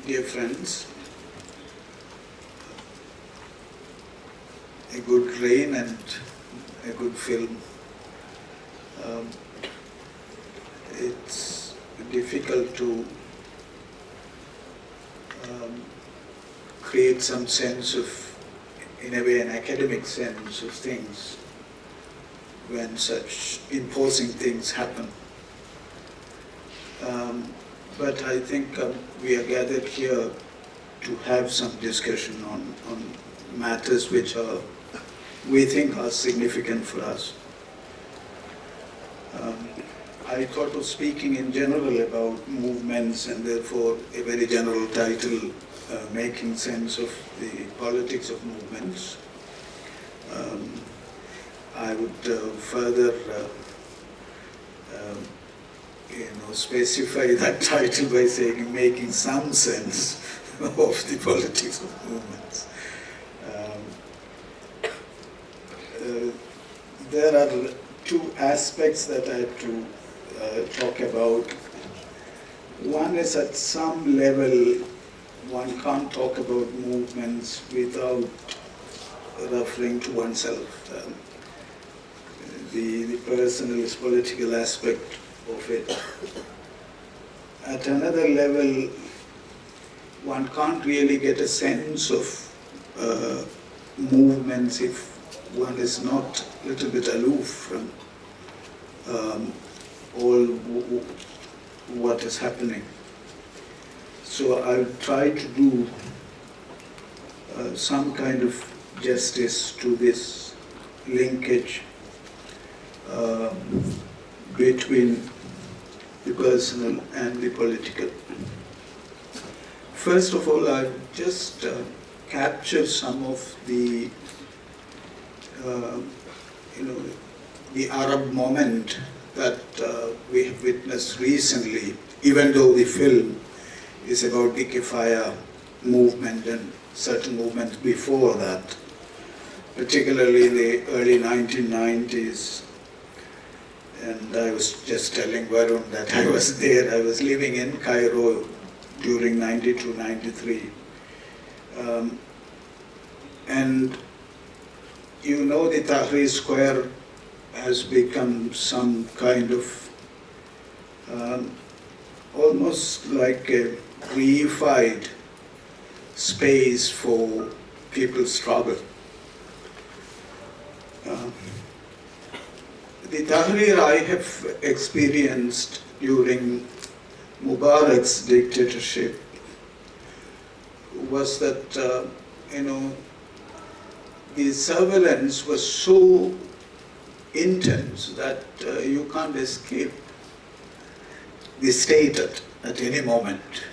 Dear friends, a good rain and a good film. It's difficult to create some sense of, in a way, an academic sense of things when such imposing things happen. But I think we are gathered here to have some discussion on matters which we think are significant for us. I thought of speaking in general about movements and therefore a very general title, making sense of the politics of movements. I would further specify that title by saying making some sense of the politics of movements. There are two aspects that I have to talk about. One is, at some level, one can't talk about movements without referring to oneself. The personalist political aspect of it. At another level, one can't really get a sense of movements if one is not a little bit aloof from all what is happening. So I'll try to do some kind of justice to this linkage between the personal and the political. First of all, I'll just capture some of the the Arab moment that we have witnessed recently, even though the film is about the Kifaya movement and certain movements before that, particularly in the early 1990s. And I was just telling Varun that I was there. I was living in Cairo during 92, 93. And you know, the Tahrir Square has become some kind of almost like a reified space for people's struggle. The Tahrir I have experienced during Mubarak's dictatorship was that, the surveillance was so intense that you can't escape the state at any moment.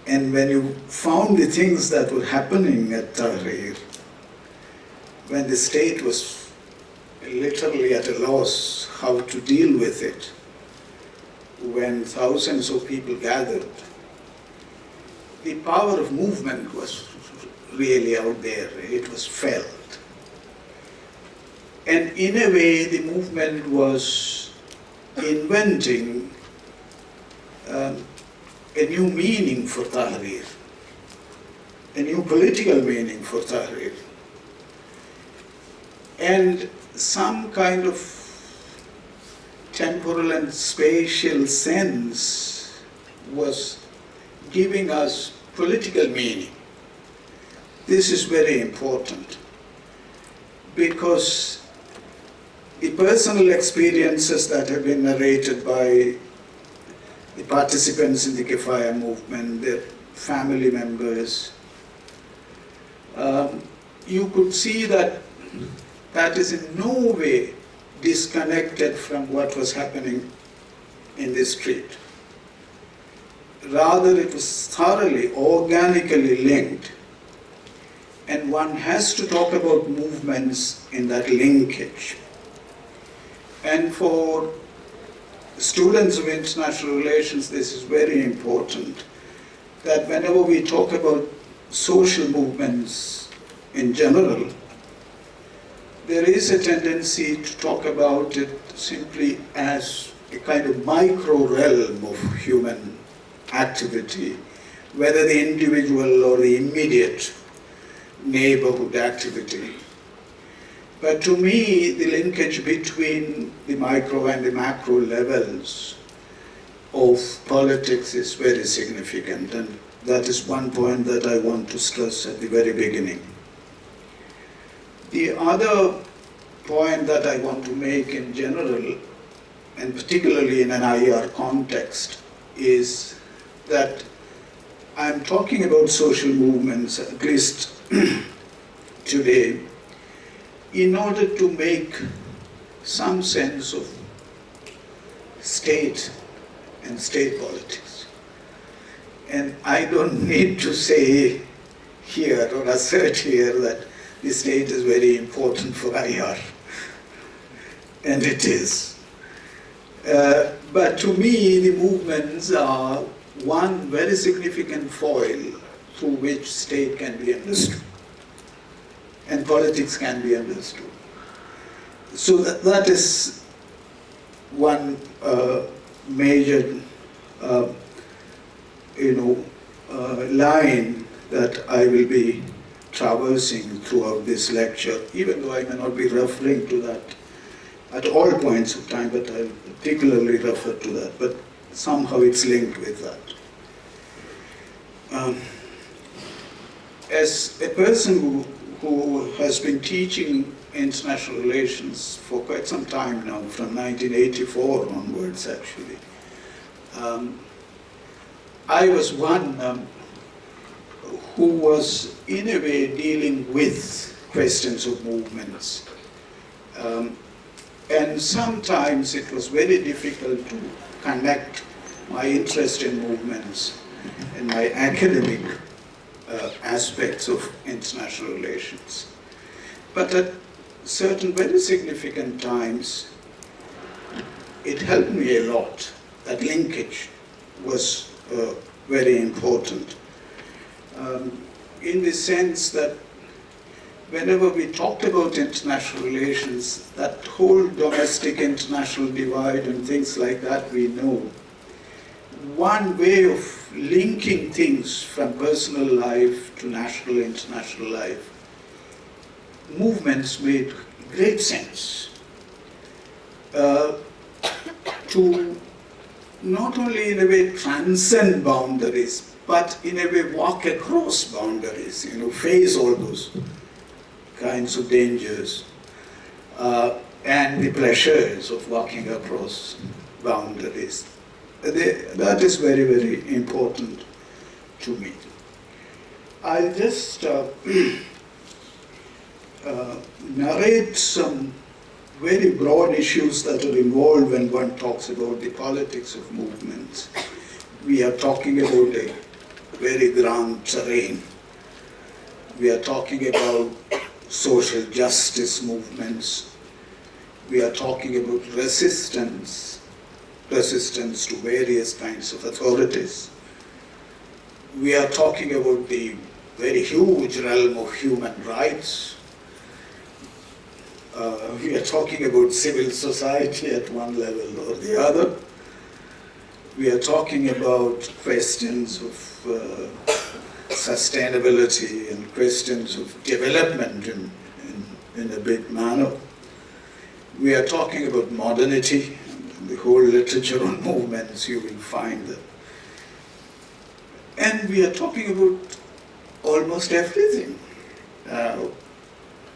And when you found the things that were happening at Tahrir, when the state was literally at a loss how to deal with it, when thousands of people gathered, the power of movement was really out there. It was felt. And in a way, the movement was inventing a new meaning for Tahrir, a new political meaning for Tahrir, and some kind of temporal and spatial sense was giving us political meaning. This is very important because the personal experiences that have been narrated by the participants in the Kifaya movement, their family members, you could see that that is in no way disconnected from what was happening in the street. Rather, it was thoroughly, organically linked. And one has to talk about movements in that linkage. And for students of international relations, this is very important, that whenever we talk about social movements in general, there is a tendency to talk about it simply as a kind of micro realm of human activity whether the individual or the immediate neighborhood activity. But to me, the linkage between the micro and the macro levels of politics is very significant, and that is one point that I want to stress at the very beginning. The other point that I want to make in general, and particularly in an IR context, is that I'm talking about social movements, at least today, in order to make some sense of state and state politics. And I don't need to say here or assert here that the state is very important for IR, and it is. But to me, the movements are one very significant foil through which state can be understood and politics can be understood. So that is one major line that I will be traversing throughout this lecture, even though I may not be referring to that at all points of time, but I'll particularly refer to that, but somehow it's linked with that. As a person who has been teaching international relations for quite some time now, from 1984 onwards actually, I was one who was in a way dealing with questions of movements. And sometimes it was very difficult to connect my interest in movements and my academic aspects of international relations. But at certain very significant times, it helped me a lot. That linkage was very important. In the sense that whenever we talked about international relations, that whole domestic international divide and things like that, we know. One way of linking things from personal life to national, international life, movements made great sense. To not only in a way transcend boundaries, but in a way walk across boundaries, face all those kinds of dangers and the pleasures of walking across boundaries. That is very, very important to me. I'll just narrate some very broad issues that are involved when one talks about the politics of movements. We are talking about a very grand terrain. We are talking about social justice movements. We are talking about resistance to various kinds of authorities. We are talking about the very huge realm of human rights. We are talking about civil society at one level or the other. We are talking about questions of sustainability and questions of development in a big manner. We are talking about modernity, and the whole literature on movements you will find that. And we are talking about almost everything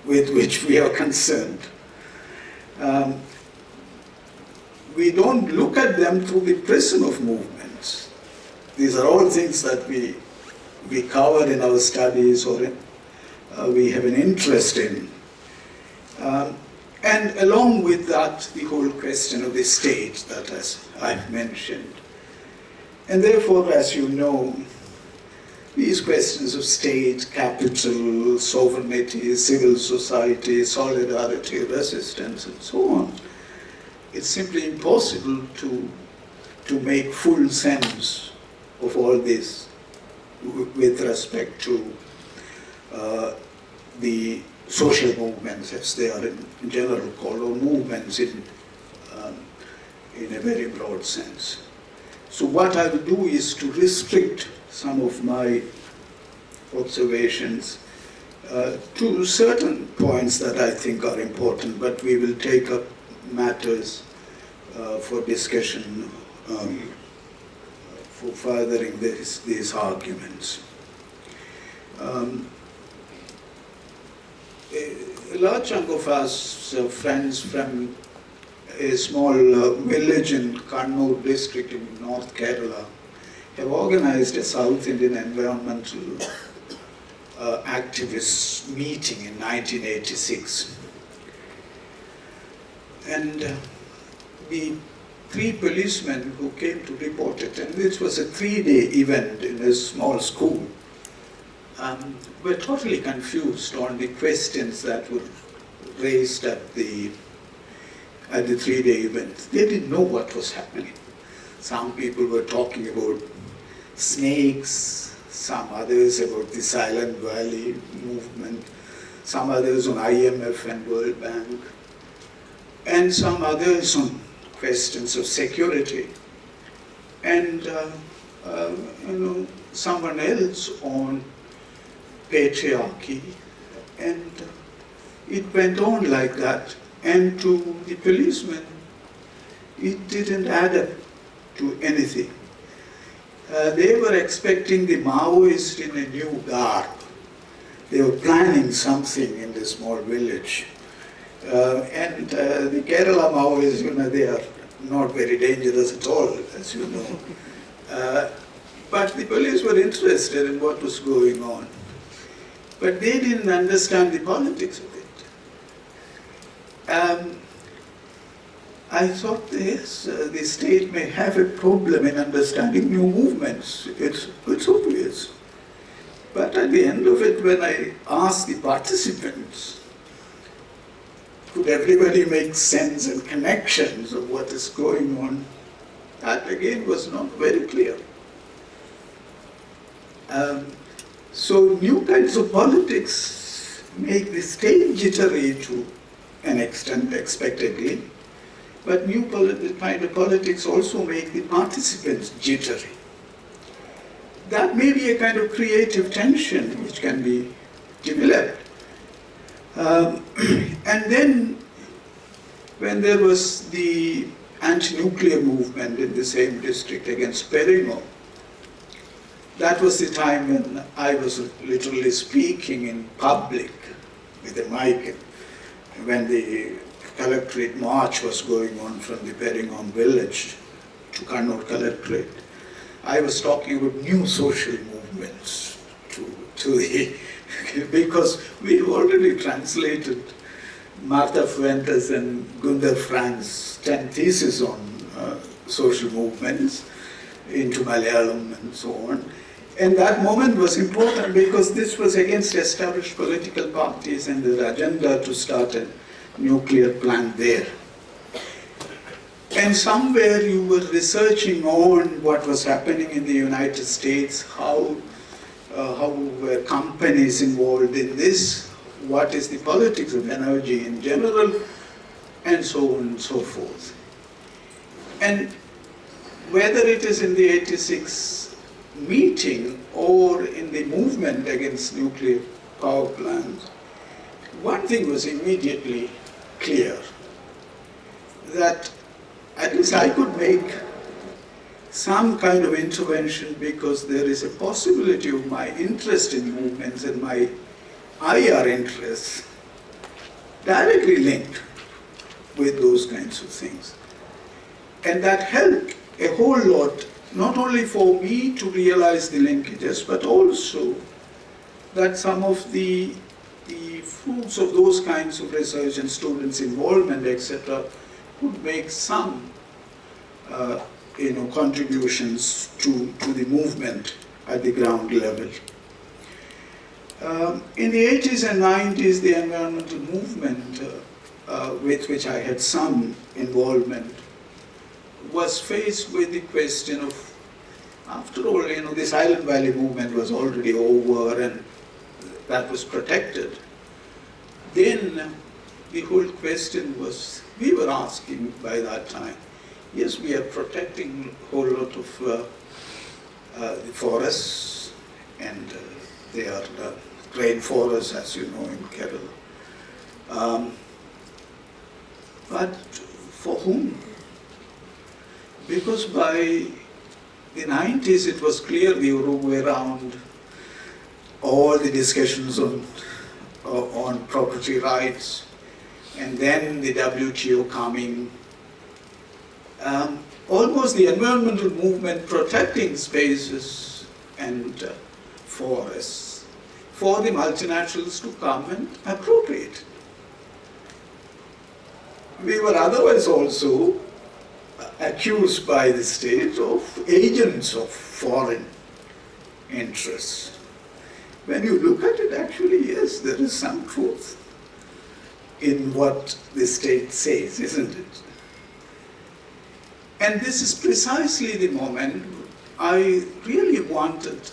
with which we are concerned. We don't look at them through the prism of movements. These are all things that we cover in our studies or we have an interest in. And along with that, the whole question of the state that as I've mentioned. And therefore, as you know, these questions of state, capital, sovereignty, civil society, solidarity, resistance, and so on, it's simply impossible to make full sense of all this with respect to the social movements, as they are in general called, or movements in a very broad sense. So what I will do is to restrict some of my observations to certain points that I think are important, but we will take up matters for discussion for furthering these arguments. A large chunk of us friends from a small village in Kannur district in North Kerala have organized a South Indian environmental activists meeting in 1986. And the 3 policemen who came to report it, and this was a 3-day event in a small school, were totally confused on the questions that were raised at the 3-day event. They didn't know what was happening. Some people were talking about snakes, some others about the Silent Valley movement, some others on IMF and World Bank, and some others on questions of security, and someone else on patriarchy, and it went on like that. And to the policemen, it didn't add up to anything. They were expecting the Maoists in a new garb. They were planning something in this small village. And the Kerala Maoists, they are not very dangerous at all, as you know. But the police were interested in what was going on. But they didn't understand the politics of it. I thought, yes, the state may have a problem in understanding new movements. It's obvious. But at the end of it, when I asked the participants, could everybody make sense and connections of what is going on, that again was not very clear. So new kinds of politics make the state jittery to an extent, expectedly, but new kind of politics also make the participants jittery. That may be a kind of creative tension which can be developed. And then, when there was the anti-nuclear movement in the same district against Perimo, that was the time when I was literally speaking in public with a mic, when the collectorate march was going on from the Perringam village to Kannur collectorate. I was talking about new social movements to the because we already translated Martha Fuentes and Gunther Frank's 10 theses on social movements into Malayalam and so on. And that moment was important because this was against established political parties and their agenda to start a nuclear plant there. And somewhere you were researching on what was happening in the United States, how were companies involved in this, what is the politics of energy in general, and so on and so forth. And whether it is in the 86 meeting or in the movement against nuclear power plants, one thing was immediately clear, that at least I could make some kind of intervention because there is a possibility of my interest in movements and my IR interests directly linked with those kinds of things. And that helped a whole lot, not only for me to realize the linkages, but also that some of the fruits of those kinds of research and students' involvement, etc., could make some contributions to the movement at the ground level. In the 80s and 90s, the environmental movement, with which I had some involvement, was faced with the question of, after all, the Silent Valley movement was already over and that was protected. Then the whole question was, we were asking by that time, yes, we are protecting a whole lot of the forests, and they are rainforests, as you know, in Kerala. But for whom? Because by the 90s it was clear the way around all the discussions on property rights, and then the WTO coming. Almost the environmental movement protecting spaces and forests for the multinationals to come and appropriate. We were otherwise also accused by the state of agents of foreign interests. When you look at it, actually, yes, there is some truth in what the state says, isn't it? And this is precisely the moment I really wanted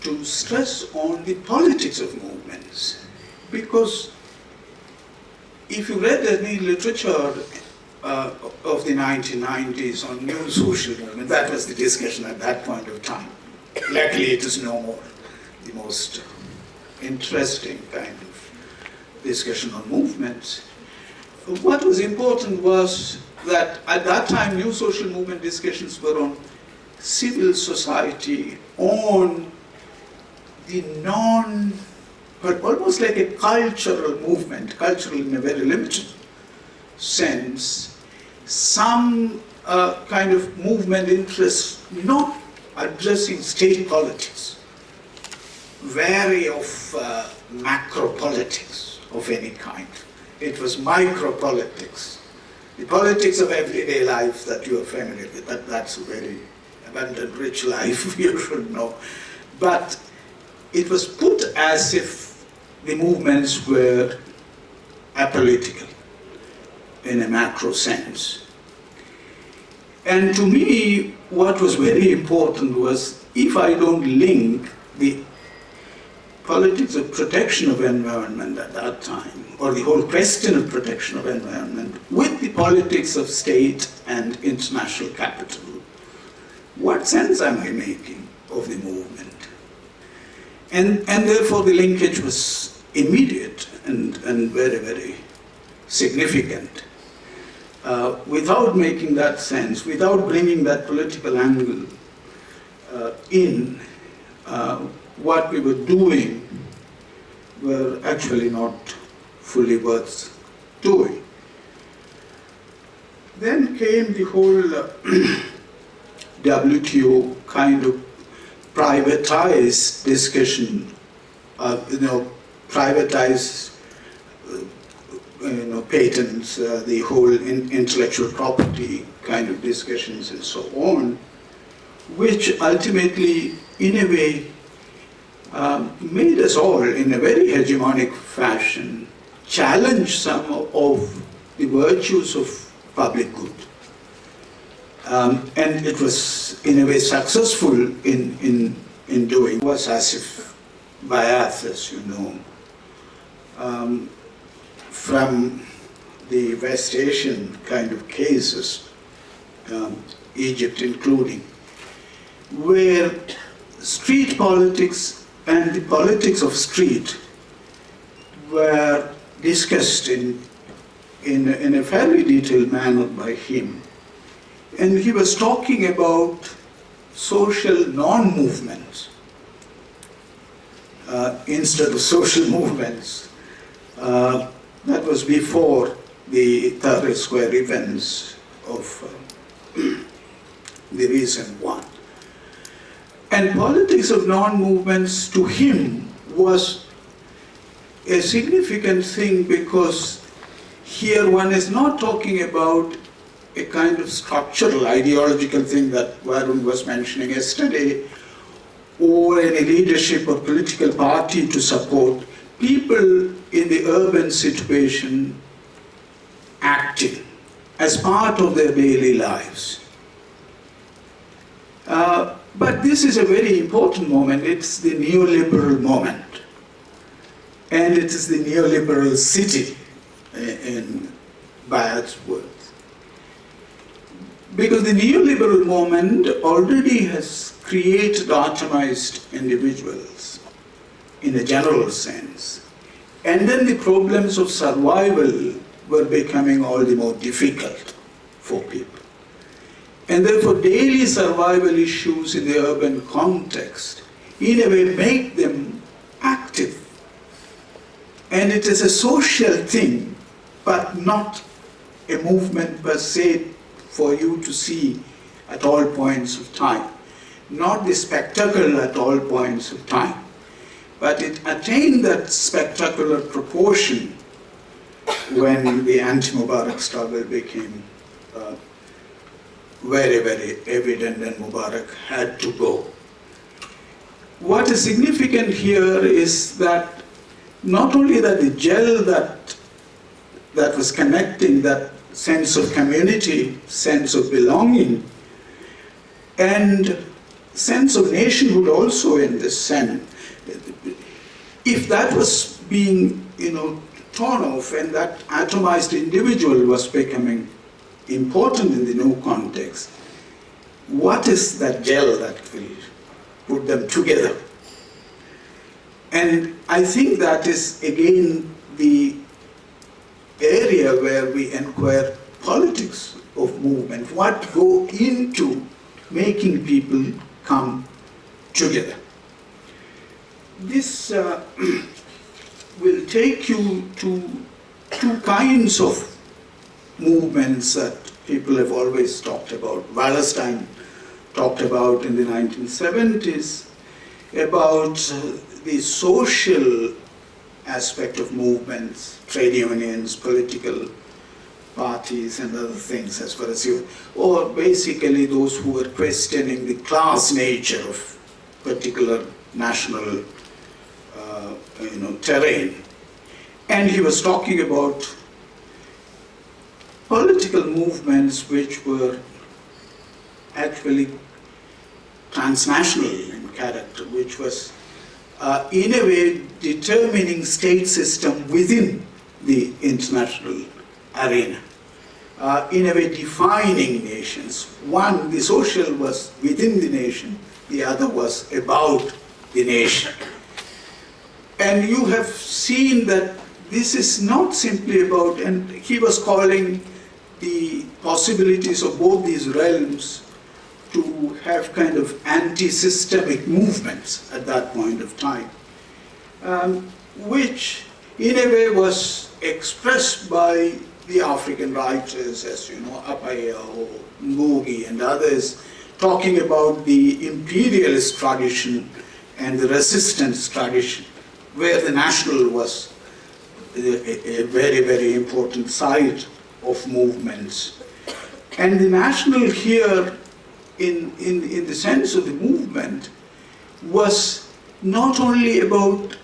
to stress on the politics of movements. Because if you read any literature of the 1990s on new social movement, that was the discussion at that point of time. Luckily, it is no more the most interesting kind of discussion on movements. What was important was that at that time, new social movement discussions were on civil society, on the but almost like a cultural movement, cultural in a very limited sense, some kind of movement interest not addressing state politics, wary of macro politics of any kind. It was micro politics, the politics of everyday life that you are familiar with. That's a very abundant, rich life you should know. But it was put as if the movements were apolitical in a macro sense. And to me, what was very important was, if I don't link the politics of protection of environment at that time, or the whole question of protection of environment, with the politics of state and international capital, what sense am I making of the movement? And therefore the linkage was immediate and very, very significant. Without making that sense, without bringing that political angle in, what we were doing were actually not fully worth doing. Then came the whole WTO kind of privatized discussion, privatized patents, the whole intellectual property kind of discussions and so on, which ultimately, in a way, made us all, in a very hegemonic fashion, challenge some of the virtues of public good. And it was, in a way, successful in doing. It was as if Bayath, as you know, from the West Asian kind of cases, Egypt including, where street politics and the politics of street were discussed in a fairly detailed manner by him. And he was talking about social non-movements instead of social movements. That was before the Tahrir Square events of the recent one. And politics of non-movements to him was a significant thing, because here one is not talking about a kind of structural ideological thing that Varun was mentioning yesterday, or any leadership or political party to support people in the urban situation acting as part of their daily lives. But this is a very important moment. It's the neoliberal moment. And it is the neoliberal city, in Bayath's words. Because the neoliberal movement already has created atomized individuals in a general sense. And then the problems of survival were becoming all the more difficult for people. And therefore daily survival issues in the urban context in a way make them active. And it is a social thing, but not a movement per se for you to see at all points of time. Not the spectacle at all points of time, but it attained that spectacular proportion when the anti-Mubarak struggle became very, very evident and Mubarak had to go. What is significant here is that not only that the gel that was connecting, that sense of community, sense of belonging, and sense of nationhood also in this sense, if that was being, torn off and that atomized individual was becoming important in the new context, what is that gel that will put them together? And I think that is again the area where we inquire politics of movement, what go into making people come together. This will take you to two kinds of movements that people have always talked about. Wallerstein talked about in the 1970s about the social aspect of movements, trade unions, political parties and other things as far as you, or basically those who were questioning the class nature of particular national terrain. And he was talking about political movements which were actually transnational in character, which was in a way determining state system within the international arena, in a way defining nations. One, the social was within the nation, the other was about the nation. And you have seen that this is not simply about, and he was calling the possibilities of both these realms to have kind of anti-systemic movements at that point of time, which in a way was expressed by the African writers, as you know, Apaya or Ngugi and others, talking about the imperialist tradition and the resistance tradition, where the national was a very, very important side of movements. And the national here, in the sense of the movement, was not only about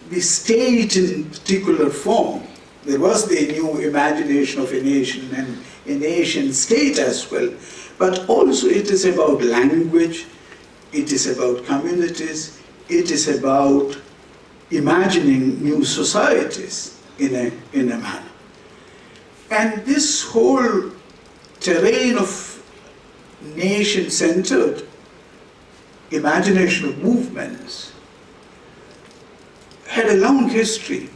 the state in particular form. There was the new imagination of a nation and a nation state as well, but also it is about language, it is about communities, it is about imagining new societies in a manner. And this whole terrain of nation-centered imagination of movements had a long history.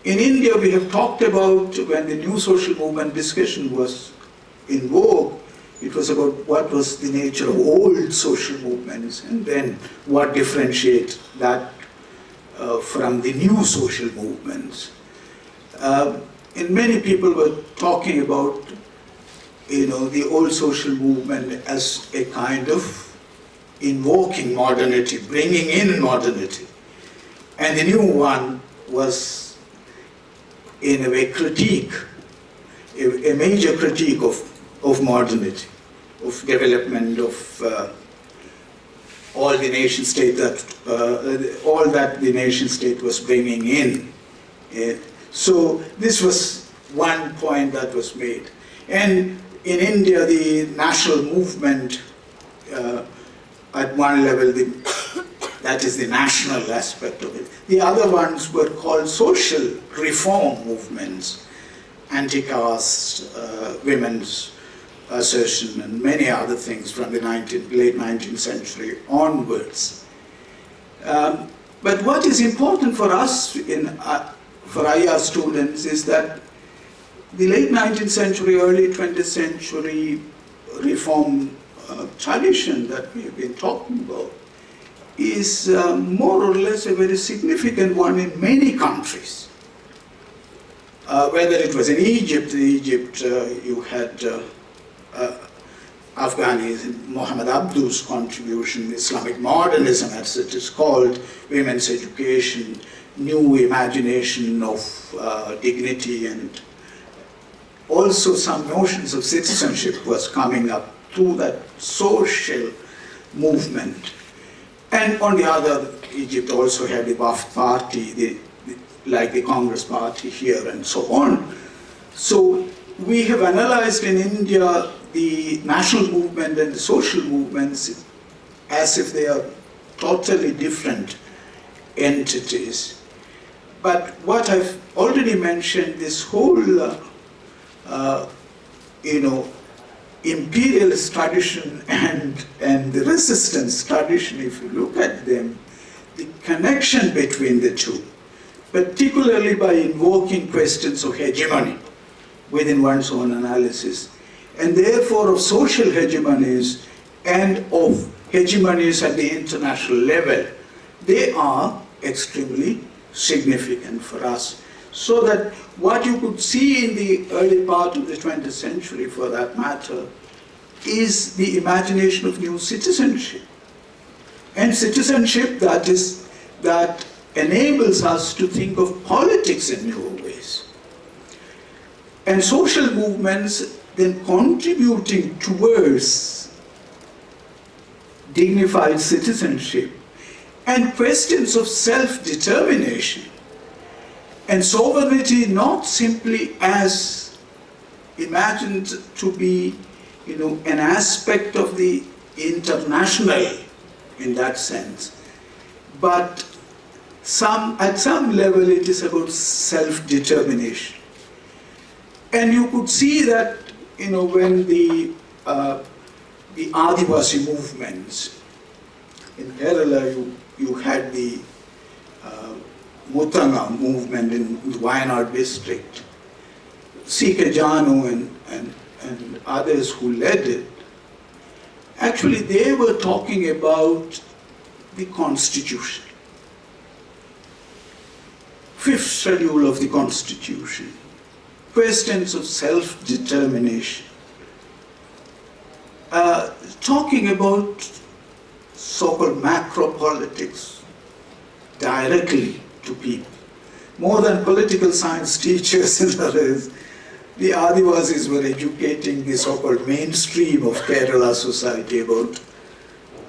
In India, we have talked about when the new social movement discussion was in vogue, it was about what was the nature of old social movements and then what differentiate that from the new social movements. And many people were talking about the old social movement as a kind of invoking modernity, bringing in modernity. And the new one was, in a way, critique, a major critique of modernity, of development, of all the nation state all that the nation state was bringing in. So this was one point that was made. And in India, the national movement, at one level, that is the national aspect of it. The other ones were called social reform movements, anti-caste, women's assertion and many other things from the late 19th century onwards. But what is important for us, for IR students, is that the late 19th century, early 20th century reform tradition that we've been talking about is more or less a very significant one in many countries. Whether it was in Egypt, you had Afghanis, Muhammad Abdu's contribution, Islamic modernism as it is called, women's education, new imagination of dignity, and also some notions of citizenship was coming up through that social movement. And on the other, Egypt also had the Wafd party, like the Congress party here and so on. So we have analyzed in India the national movement and the social movements as if they are totally different entities. But what I've already mentioned, this whole, imperialist tradition and the resistance tradition, if you look at them, the connection between the two, particularly by invoking questions of hegemony within one's own analysis, and therefore of social hegemonies and of hegemonies at the international level, they are extremely significant for us. So that what you could see in the early part of the 20th century, for that matter, is the imagination of new citizenship. And citizenship that enables us to think of politics in new ways. And social movements then contributing towards dignified citizenship and questions of self-determination and sovereignty, not simply as imagined to be, an aspect of the international in that sense, but at some level it is about self-determination. And you could see that, when the Adivasi movements in Kerala, you had the Muttanga movement in the Wayanad district, C.K. Janu and others who led it. Actually, they were talking about the Constitution, fifth schedule of the Constitution, questions of self-determination, talking about so-called macro politics directly to people. More than political science teachers and others, the Adivasis were educating the so-called mainstream of Kerala society about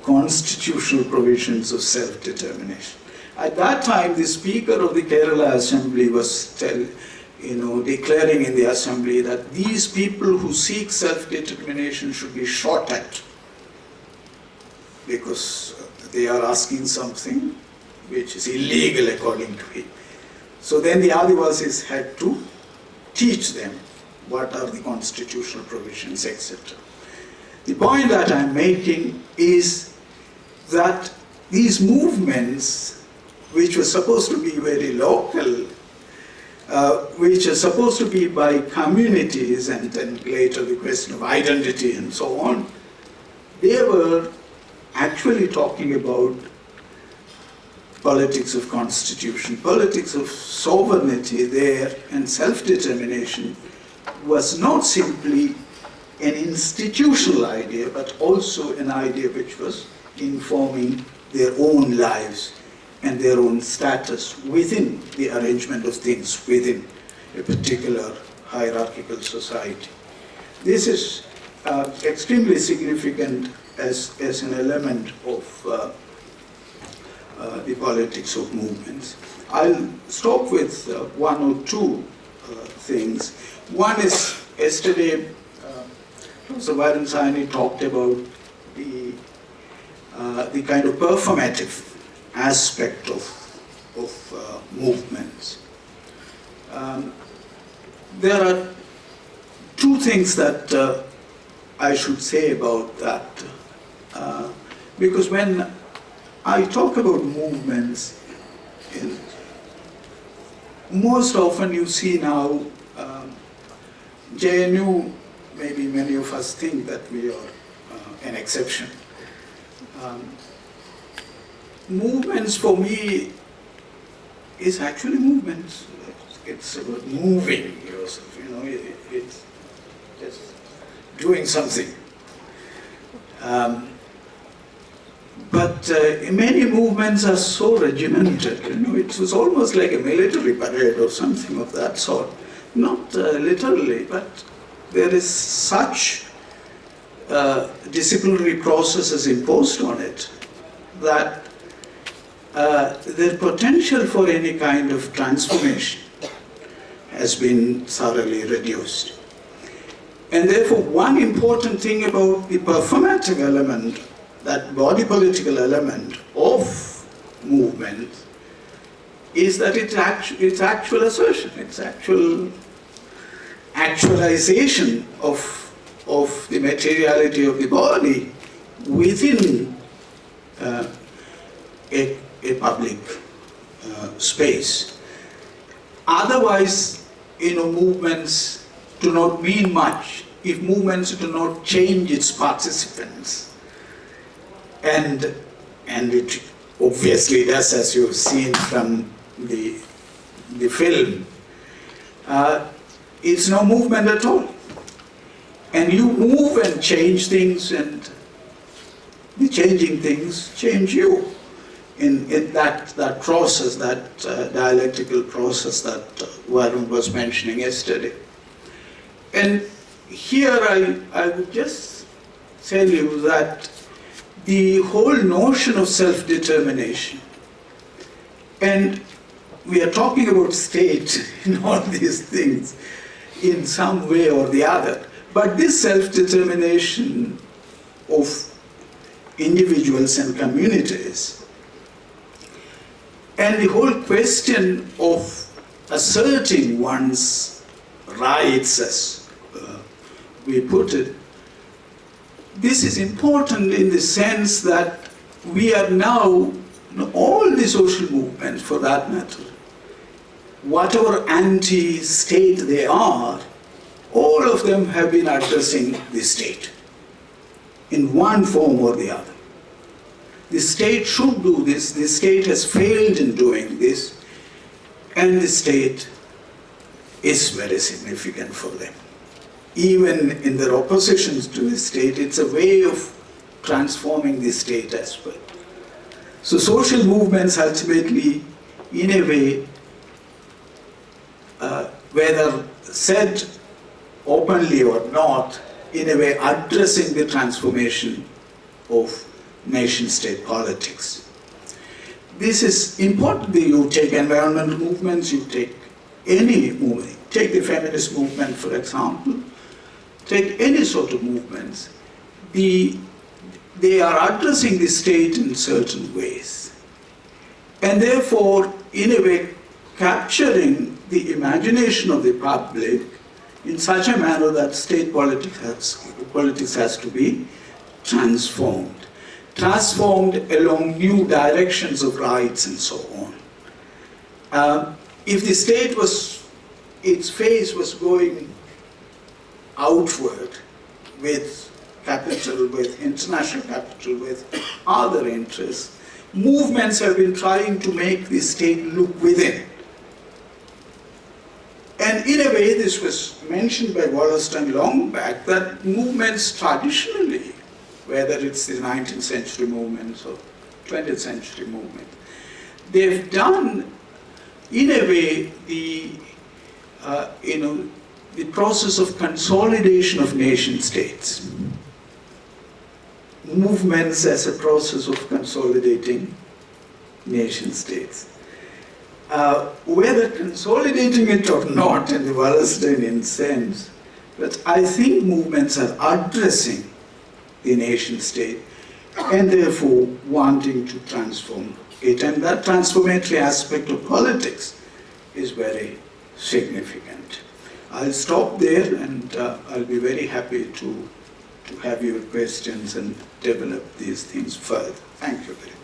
constitutional provisions of self-determination. At that time, the Speaker of the Kerala Assembly was declaring in the Assembly that these people who seek self-determination should be shot at because they are asking something which is illegal according to him. So then the Adivasis had to teach them what are the constitutional provisions, etc. The point that I'm making is that these movements, which were supposed to be very local, which are supposed to be by communities, and then later the question of identity and so on, they were actually talking about politics of constitution, politics of sovereignty there, and self-determination was not simply an institutional idea, but also an idea which was informing their own lives and their own status within the arrangement of things within a particular hierarchical society. This is extremely significant as an element of the politics of movements. I'll stop with one or two things. One is, yesterday, Professor Varensani talked about the kind of performative aspect of movements. There are two things that I should say about that. Because when I talk about movements, most often you see now, JNU, maybe many of us think that we are an exception. Movements for me is actually movements. It's about moving yourself, it's just doing something. But many movements are so regimented, it was almost like a military parade or something of that sort. Not literally, but there is such disciplinary processes imposed on it that the potential for any kind of transformation has been thoroughly reduced. And therefore, one important thing about the performative element, that body political element of movement, is that it's actual assertion, it's actualization of the materiality of the body within a public space. Otherwise, movements do not mean much if movements do not change its participants. And it obviously does, as you've seen from the film. It's no movement at all. And you move and change things, and the changing things change you in that process, that dialectical process that Varun was mentioning yesterday. And here I would just tell you that the whole notion of self-determination, and we are talking about state in all these things in some way or the other, but this self-determination of individuals and communities, and the whole question of asserting one's rights, as we put it, this is important in the sense that we are now, all the social movements for that matter, whatever anti-state they are, all of them have been addressing the state in one form or the other. The state should do this, the state has failed in doing this, and the state is very significant for them. Even in their oppositions to the state, it's a way of transforming the state as well. So social movements ultimately, in a way, whether said openly or not, in a way addressing the transformation of nation-state politics. This is important. You take environmental movements, you take any movement, take the feminist movement, for example, take any sort of movements, they are addressing the state in certain ways. And therefore, in a way, capturing the imagination of the public in such a manner that state politics has to be transformed along new directions of rights and so on. If the state its face was going outward with capital, with international capital, with other interests, movements have been trying to make the state look within. And in a way, this was mentioned by Wallerstein long back, that movements traditionally, whether it's the 19th century movements or 20th century movement, they've done, in a way, the process of consolidation of nation states. Movements as a process of consolidating nation states. Whether consolidating it or not in the Wallersteinian sense, but I think movements are addressing the nation state and therefore wanting to transform it. And that transformatory aspect of politics is very significant. I'll stop there, and I'll be very happy to to have your questions and develop these things further. Thank you very much.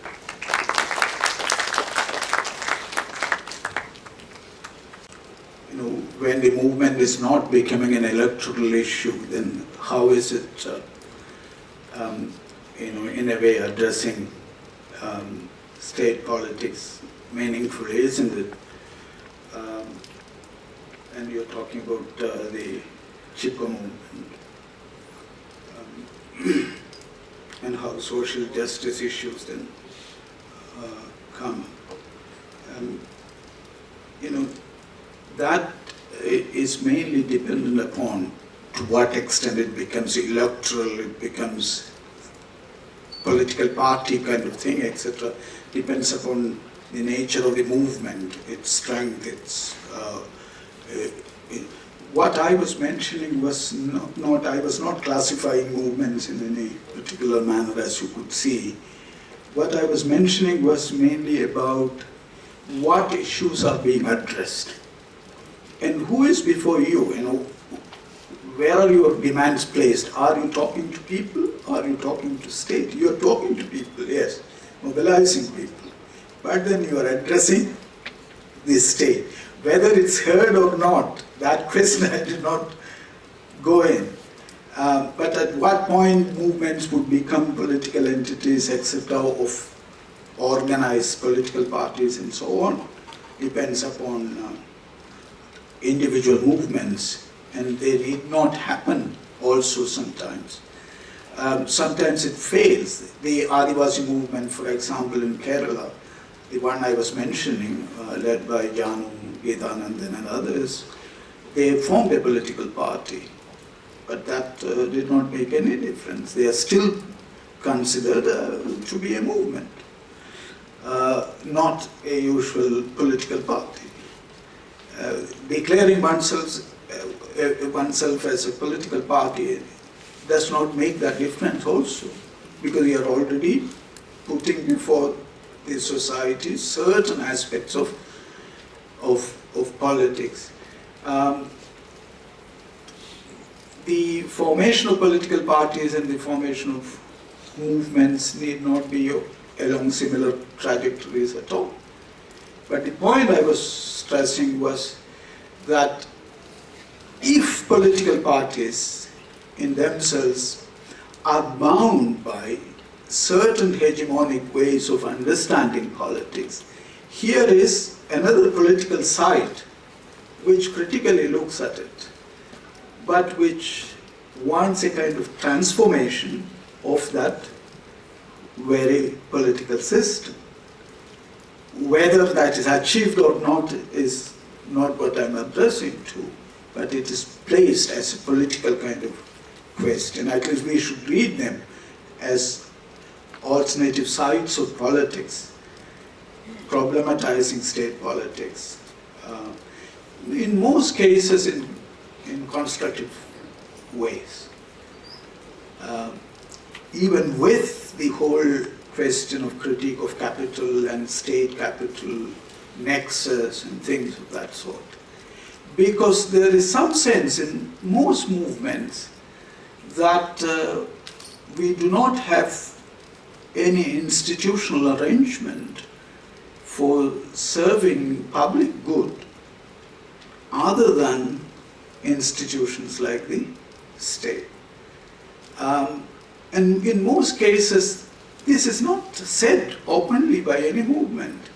When the movement is not becoming an electoral issue, then how is it, in a way addressing state politics meaningfully, isn't it? And you're talking about the Chipko movement and how social justice issues then come. That is mainly dependent upon to what extent it becomes electoral, it becomes political party kind of thing, etc. Depends upon the nature of the movement, its strength, what I was mentioning was I was not classifying movements in any particular manner, as you could see. What I was mentioning was mainly about what issues are being addressed. And who is before you? Where are your demands placed? Are you talking to people? Are you talking to state? You are talking to people, yes, mobilizing people. But then you are addressing the state. Whether it's heard or not, that question I did not go in. But at what point movements would become political entities, etc., of organized political parties and so on, depends upon individual movements, and they need not happen also sometimes. Sometimes it fails. The Adivasi movement, for example, in Kerala, the one I was mentioning, led by Janu, Geethanandan and others, they formed a political party, but that did not make any difference. They are still considered to be a movement, not a usual political party. Declaring oneself as a political party does not make that difference also, because you are already putting before the society certain aspects of politics. The formation of political parties and the formation of movements need not be along similar trajectories at all. But the point I was stressing was that if political parties in themselves are bound by certain hegemonic ways of understanding politics, here is another political side which critically looks at it, but which wants a kind of transformation of that very political system. Whether that is achieved or not is not what I'm addressing to, but it is placed as a political kind of question. At least we should read them as alternative sides of politics, problematizing state politics. In most cases in constructive ways. Even with the whole question of critique of capital and state capital nexus and things of that sort. Because there is some sense in most movements that we do not have any institutional arrangement for serving public good other than institutions like the state. And in most cases, this is not said openly by any movement,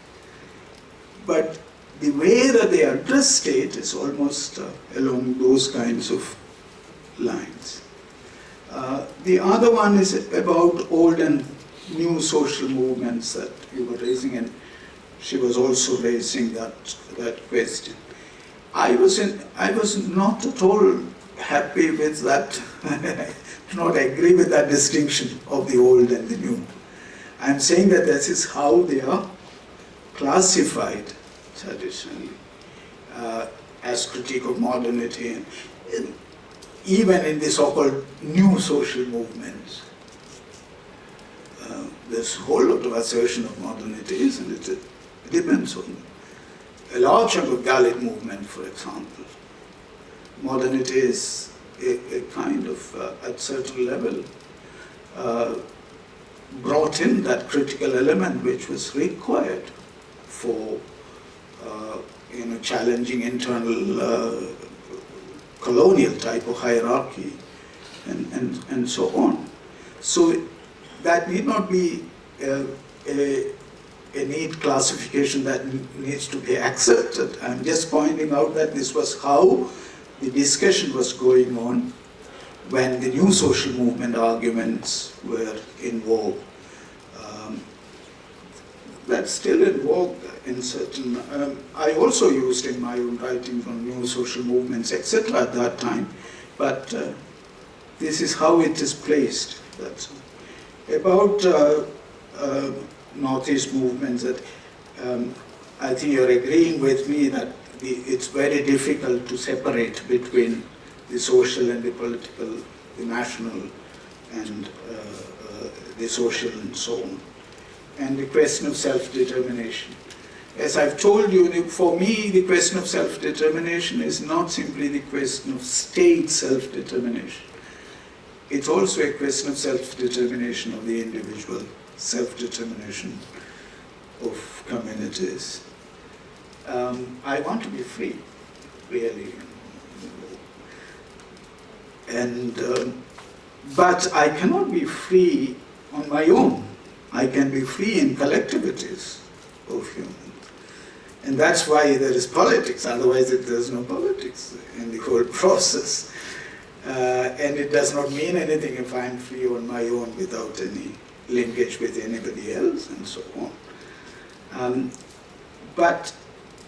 but the way that they address state is almost along those kinds of lines. The other one is about old and new social movements that you were raising, and she was also raising that question. I was not at all happy with that. I do not agree with that distinction of the old and the new. I'm saying that this is how they are classified traditionally as critique of modernity, and even in the so-called new social movements. There's a whole lot of assertion of modernity, isn't it? It depends on a large chunk of Dalit movement, for example. Modernity is a kind of, at certain level, brought in that critical element which was required for challenging internal colonial type of hierarchy and so on. So that need not be a neat classification that needs to be accepted. I'm just pointing out that this was how the discussion was going on when the new social movement arguments were in vogue. That's still in vogue in certain, I also used in my own writings on new social movements, etc. at that time, but this is how it is placed. That's about Northeast movements, that I think you're agreeing with me that it's very difficult to separate between the social and the political, the national and the social and so on. And the question of self-determination. As I've told you, for me, the question of self-determination is not simply the question of state self-determination. It's also a question of self-determination of the individual, self-determination of communities. I want to be free, really. And, but I cannot be free on my own. I can be free in collectivities of humans. And that's why there is politics, otherwise there's no politics in the whole process. And it does not mean anything if I'm free on my own without any linkage with anybody else and so on. But,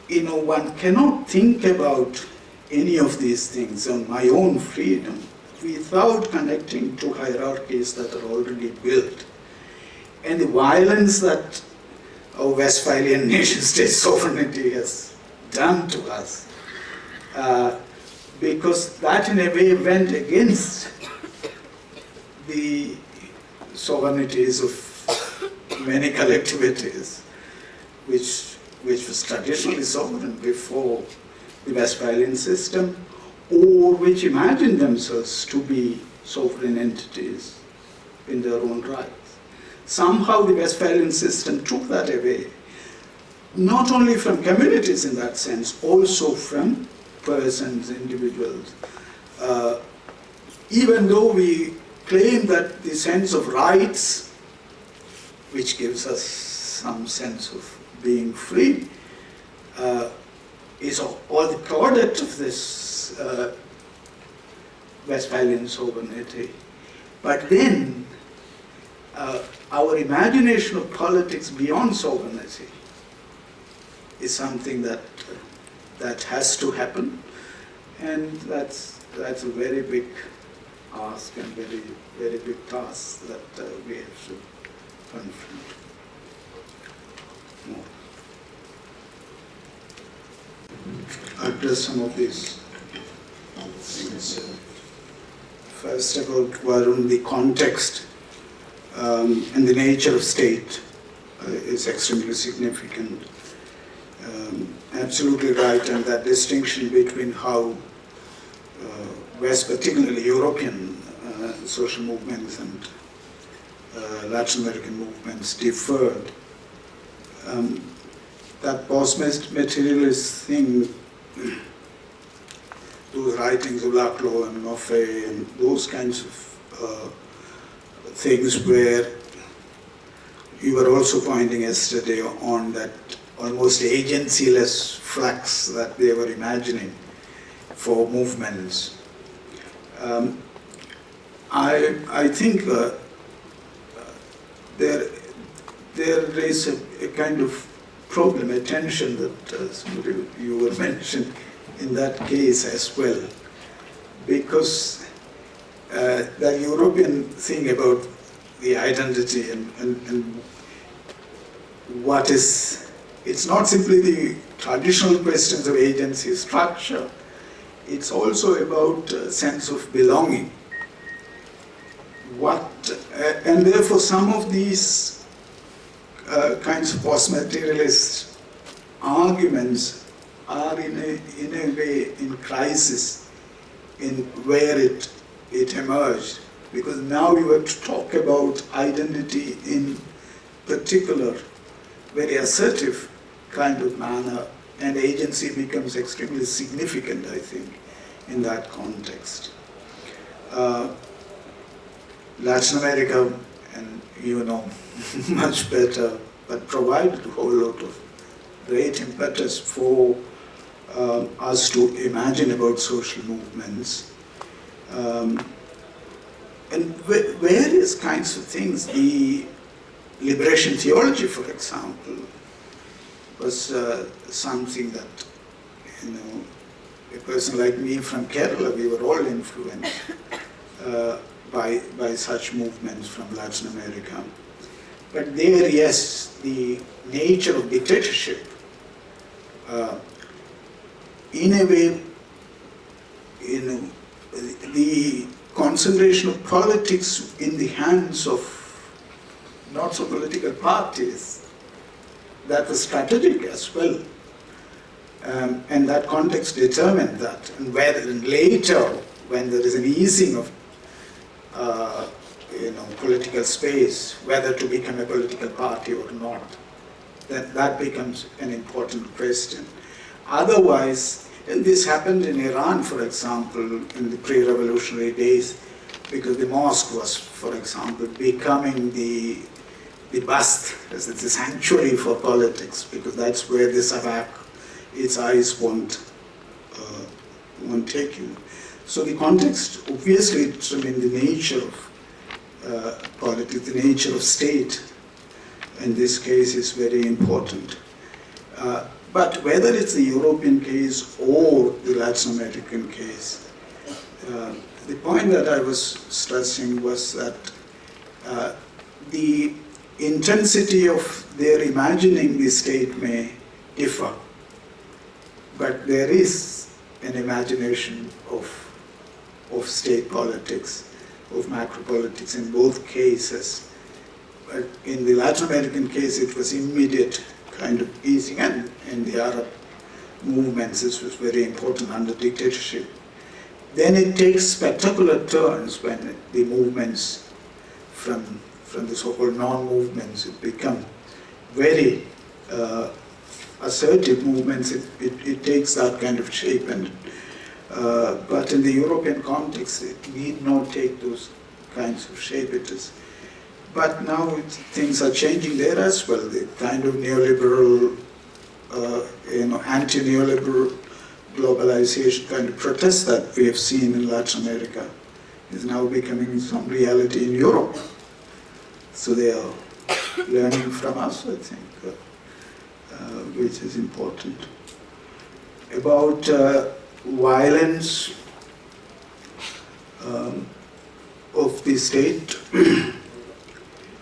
one cannot think about any of these things on my own freedom without connecting to hierarchies that are already built. And the violence that our Westphalian nation-state sovereignty has done to us, because that in a way went against the sovereignties of many collectivities, which was traditionally sovereign before the Westphalian system, or which imagined themselves to be sovereign entities in their own right. Somehow the Westphalian system took that away, not only from communities in that sense, also from persons, individuals. Even though we claim that the sense of rights, which gives us some sense of being free, is all the product of this Westphalian sovereignty. But then, our imagination of politics beyond sovereignty is something that has to happen, and that's a very big ask and very big task that we have to confront. Address some of these things. First, about Varun, the context and the nature of state is extremely significant. Absolutely right, and that distinction between how West, particularly European social movements and Latin American movements differed. That post-materialist thing, those writings of Laclos and Maffei and those kinds of things where you were also pointing yesterday on that almost agency-less flux that they were imagining for movements. I think there is a kind of problem, a tension that you were mentioning in that case as well, because the European thing about the identity and what is, it's not simply the traditional questions of agency structure, it's also about a sense of belonging. And therefore some of these kinds of post-materialist arguments are in a way in crisis in where it emerged, because now you have to talk about identity in particular, very assertive kind of manner, and agency becomes extremely significant, I think, in that context. Latin America, and you know much better, but provided a whole lot of great impetus for us to imagine about social movements. And various kinds of things. The liberation theology, for example, was something that, you know, a person like me from Kerala, we were all influenced by such movements from Latin America. But there, yes, the nature of dictatorship, in a way, you know, the concentration of politics in the hands of not so political parties, that was strategic as well. And that context determined that. And later, when there is an easing of political space, whether to become a political party or not, then that becomes an important question. Otherwise, and this happened in Iran, for example, in the pre-revolutionary days, because the mosque was, for example, becoming the bust, as the sanctuary for politics, because that's where the savak, its eyes won't take you. So the context, obviously, determines the nature of politics, the nature of state, in this case, is very important. But whether it's the European case or the Latin American case, the point that I was stressing was that the intensity of their imagining the state may differ, but there is an imagination of state politics, of macro politics in both cases. But in the Latin American case, it was immediate kind of easing, and in the Arab movements, this was very important under dictatorship. Then it takes spectacular turns when the movements from the so-called non-movements, it become very assertive movements. It takes that kind of shape, and but in the European context, it need not take those kinds of shape. It is. But now things are changing there as well. The kind of neoliberal, anti-neoliberal globalization kind of protest that we have seen in Latin America is now becoming some reality in Europe. So they are learning from us, I think, which is important. About violence of the state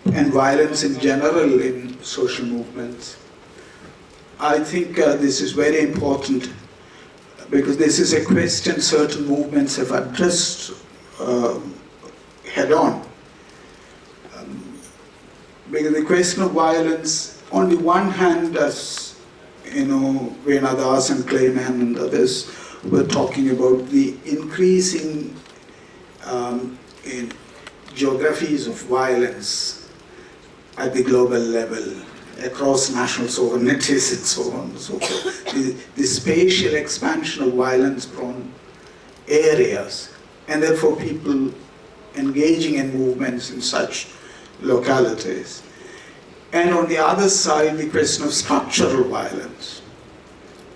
and violence in general in social movements. I think this is very important because this is a question certain movements have addressed head-on. Because the question of violence, on the one hand, as Venadas and Clayman and others were talking about the increasing in geographies of violence at the global level, across national sovereignties and so on and so forth. The spatial expansion of violence-prone areas, and therefore people engaging in movements in such localities. And on the other side, the question of structural violence,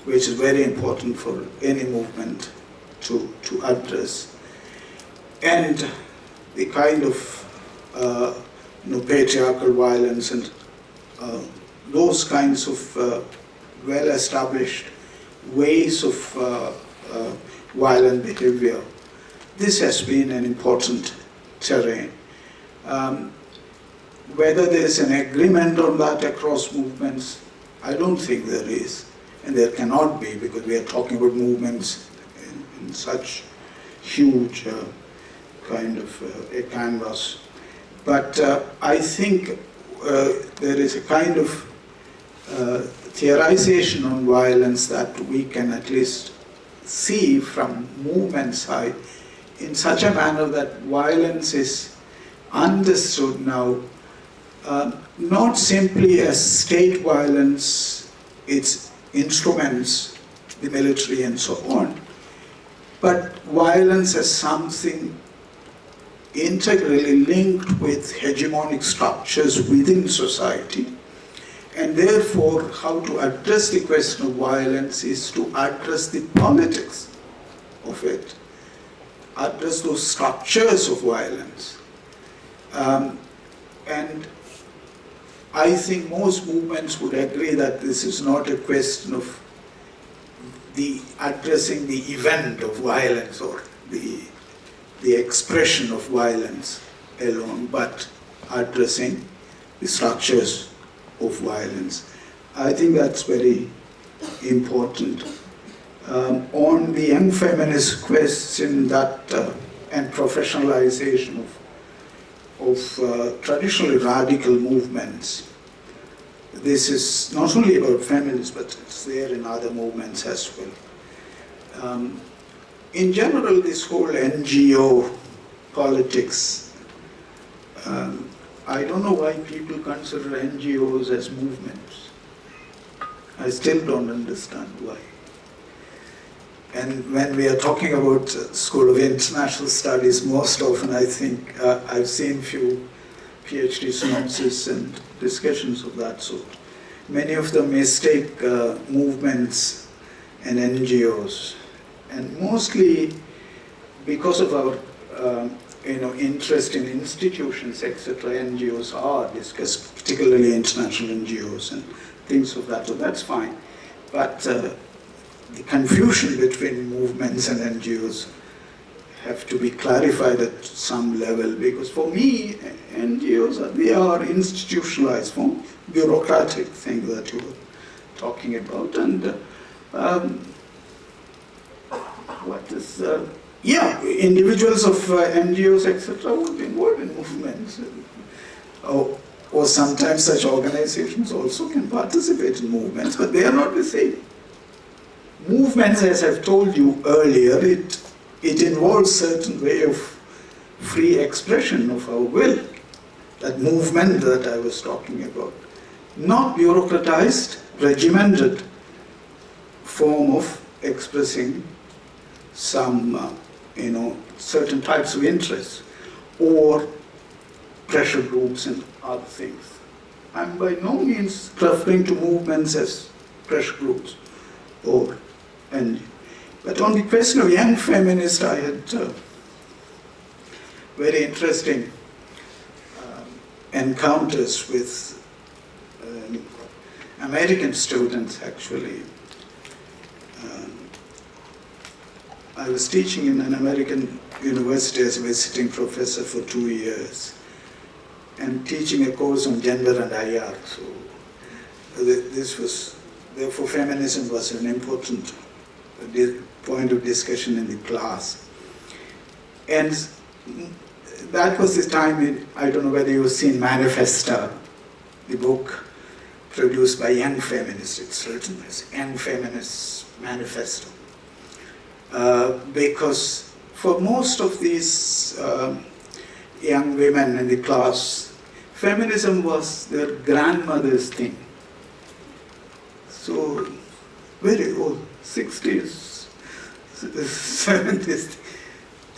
which is very important for any movement to address. And the kind of patriarchal violence and those kinds of well-established ways of violent behavior. This has been an important terrain. Whether there is an agreement on that across movements, I don't think there is, and there cannot be, because we are talking about movements in such huge kind of a canvas. But I think there is a kind of theorization on violence that we can at least see from movement side in such a manner that violence is understood now not simply as state violence, its instruments, the military and so on, but violence as something integrally linked with hegemonic structures within society. And therefore, how to address the question of violence is to address the politics of it, address those structures of violence. And I think most movements would agree that this is not a question of addressing the event of violence or the expression of violence alone, but addressing the structures of violence. I think that's very important. On the young feminist question that and professionalization of traditionally radical movements, this is not only about feminists, but it's there in other movements as well. In general, this whole NGO politics, I don't know why people consider NGOs as movements. I still don't understand why. And when we are talking about School of International Studies, most often I think I've seen few PhD synopses and discussions of that sort. Many of them mistake movements and NGOs, and mostly because of our interest in institutions, etc. NGOs are discussed, particularly international NGOs and things of that. So that's fine, but the confusion between movements and NGOs have to be clarified at some level, because for me, NGOs they are institutionalized form, bureaucratic thing that you were talking about, and individuals of NGOs etc. would be involved in movements, or sometimes such organizations also can participate in movements, but they are not the same. Movements, as I've told you earlier, it involves certain way of free expression of our will, that movement that I was talking about. Not bureaucratized, regimented form of expressing some, certain types of interests, or pressure groups and other things. I'm by no means referring to movements as pressure groups but on the question of young feminists, I had very interesting encounters with American students, actually. I was teaching in an American university as a visiting professor for 2 years, and teaching a course on gender and IR. So therefore feminism was an important point of discussion in the class. And that was the time, I don't know whether you've seen Manifesta, the book produced by Young Feminists. It's written as Young Feminists Manifesto. Because for most of these young women in the class, feminism was their grandmother's thing. So, very old, 60s, 70s.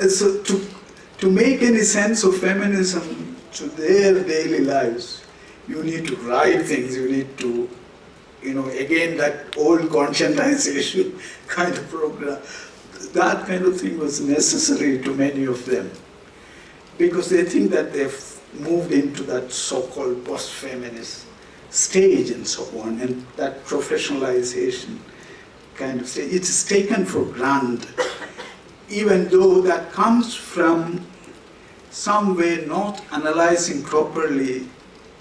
And so to make any sense of feminism to their daily lives, you need to write things, you need to, again, that old conscientization kind of program. That kind of thing was necessary to many of them, because they think that they've moved into that so-called post-feminist stage and so on, and that professionalization kind of stage, it's taken for granted, even though that comes from some way not analyzing properly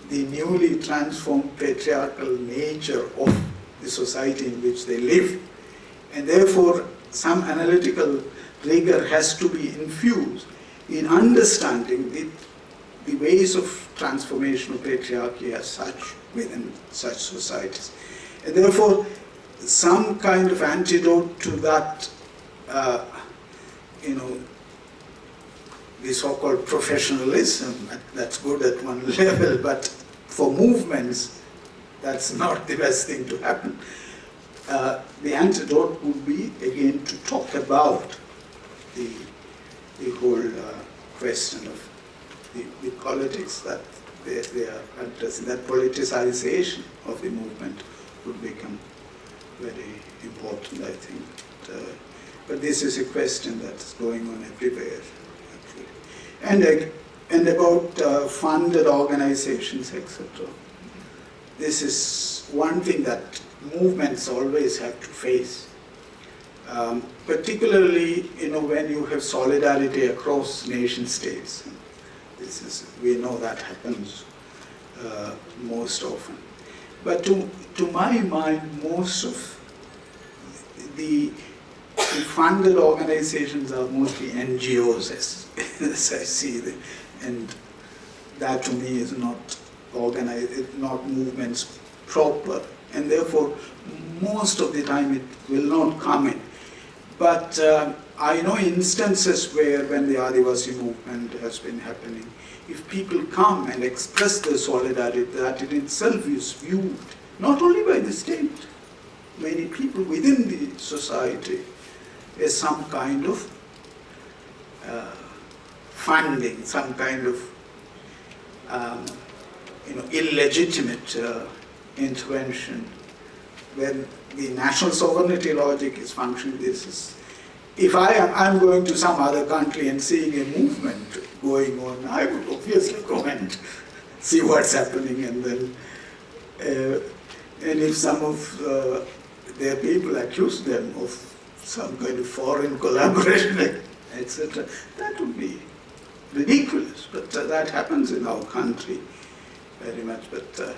the newly transformed patriarchal nature of the society in which they live. And therefore, some analytical rigor has to be infused in understanding the ways of transformation of patriarchy as such within such societies. And therefore, some kind of antidote to that you know, the so-called professionalism, that's good at one level, but for movements, that's not the best thing to happen. The antidote would be, again, to talk about the whole question of the politics that they are addressing. That politicization of the movement would become very important, I think. But this is a question that's going on everywhere, actually. And about funded organizations, etc. This is one thing that movements always have to face. Particularly, when you have solidarity across nation states. We know that happens most often. But to my mind, most of the funded organizations are mostly NGOs, as I see them, and that to me is not organized, not movements proper, and therefore most of the time it will not come in. But I know instances where, when the Adivasi movement has been happening, if people come and express their solidarity, that in itself is viewed not only by the state, many people within the society, as some kind of funding, some kind of illegitimate intervention, when the national sovereignty logic is functioning. This is, if I'm going to some other country and seeing a movement going on, I would obviously go and see what's happening, and then and if some of their people accuse them of some kind of foreign collaboration, etc., that would be ridiculous. But that happens in our country very much. But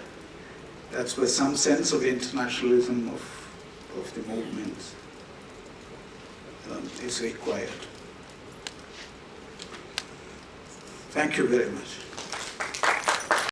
that's where some sense of internationalism of the movement is required. Thank you very much.